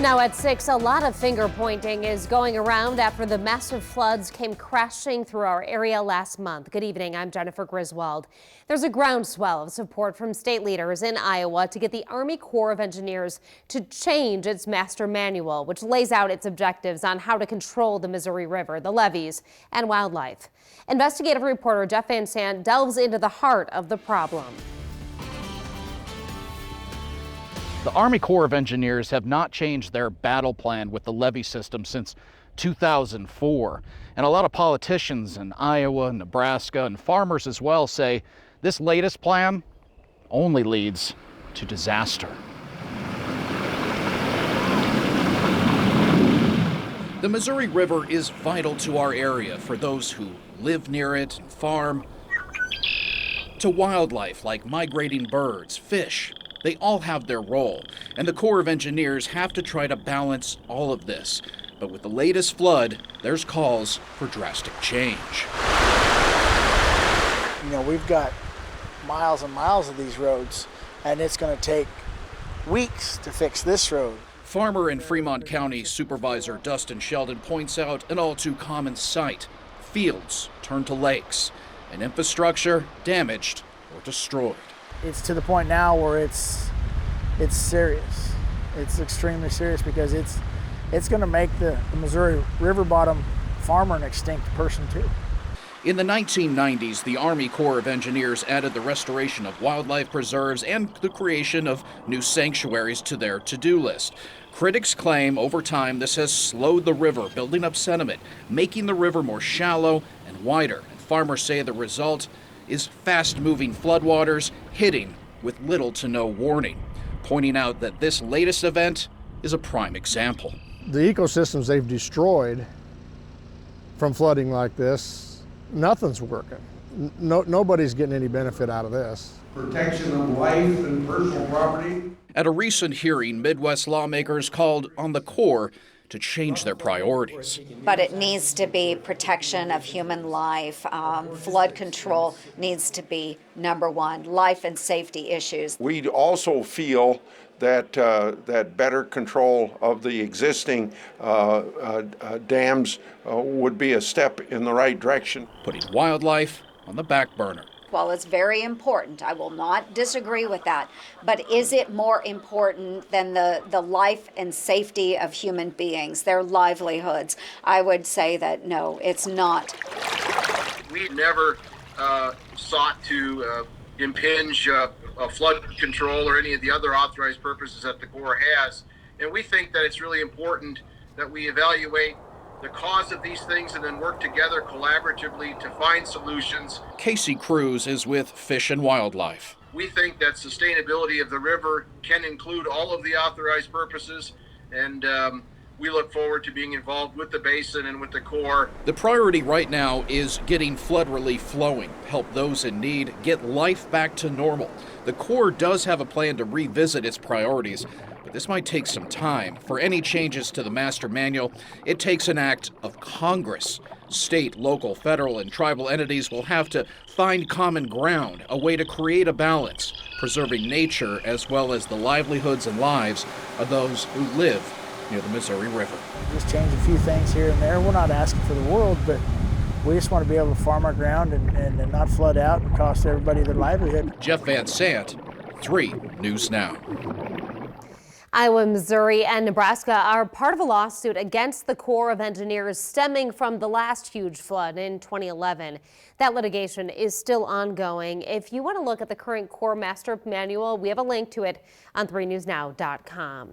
Now at 6, a lot of finger pointing is going around after the massive floods came crashing through our area last month. Good evening, I'm Jennifer Griswold. There's a groundswell of support from state leaders in Iowa to get the Army Corps of Engineers to change its master manual, which lays out its objectives on how to control the Missouri River, the levees, and wildlife. Investigative reporter Jeff Van Sant delves into the heart of the problem. The Army Corps of Engineers have not changed their battle plan with the levee system since 2004. And a lot of politicians in Iowa, Nebraska, and farmers as well say this latest plan only leads to disaster. The Missouri River is vital to our area for those who live near it and farm, to wildlife like migrating birds, fish. They all have their role, and the Corps of Engineers have to try to balance all of this. But with the latest flood, there's calls for drastic change. You know, we've got miles and miles of these roads, and it's going to take weeks to fix this road. Farmer in Fremont County Supervisor Dustin Sheldon points out an all too common sight. Fields turned to lakes, and infrastructure damaged or destroyed. It's to the point now where it's serious. It's extremely serious because it's going to make the Missouri River bottom farmer an extinct person too. In the 1990s, the Army Corps of Engineers added the restoration of wildlife preserves and the creation of new sanctuaries to their to-do list. Critics claim over time this has slowed the river, building up sediment, making the river more shallow and wider. And farmers say the result is fast-moving floodwaters hitting with little to no warning, pointing out that this latest event is a prime example. The ecosystems they've destroyed from flooding like this, nothing's working. Nobody's getting any benefit out of this. Protection of life and personal property. At a recent hearing, Midwest lawmakers called on the Corps to change their priorities. But it needs to be protection of human life. Flood control needs to be number one. Life and safety issues. We also feel that that better control of the existing dams would be a step in the right direction. Putting wildlife on the back burner. While it's very important, I will not disagree with that, but is it more important than the life and safety of human beings, their livelihoods? I would say that no, it's not. We never sought to impinge flood control or any of the other authorized purposes that the Corps has, and we think that it's really important that we evaluate the cause of these things and then work together collaboratively to find solutions. Casey Cruz is with Fish and Wildlife. We think that sustainability of the river can include all of the authorized purposes, and we look forward to being involved with the basin and with the Corps. The priority right now is getting flood relief flowing, help those in need, get life back to normal. The Corps does have a plan to revisit its priorities, but this might take some time. For any changes to the master manual, it takes an act of Congress. State, local, federal, and tribal entities will have to find common ground, a way to create a balance, preserving nature as well as the livelihoods and lives of those who live near the Missouri River. Just change a few things here and there. We're not asking for the world, but we just want to be able to farm our ground and not flood out and cost everybody their livelihood. Jeff Van Sant, 3 News Now. Iowa, Missouri, and Nebraska are part of a lawsuit against the Corps of Engineers stemming from the last huge flood in 2011. That litigation is still ongoing. If you want to look at the current Corps Master Manual, we have a link to it on 3newsnow.com.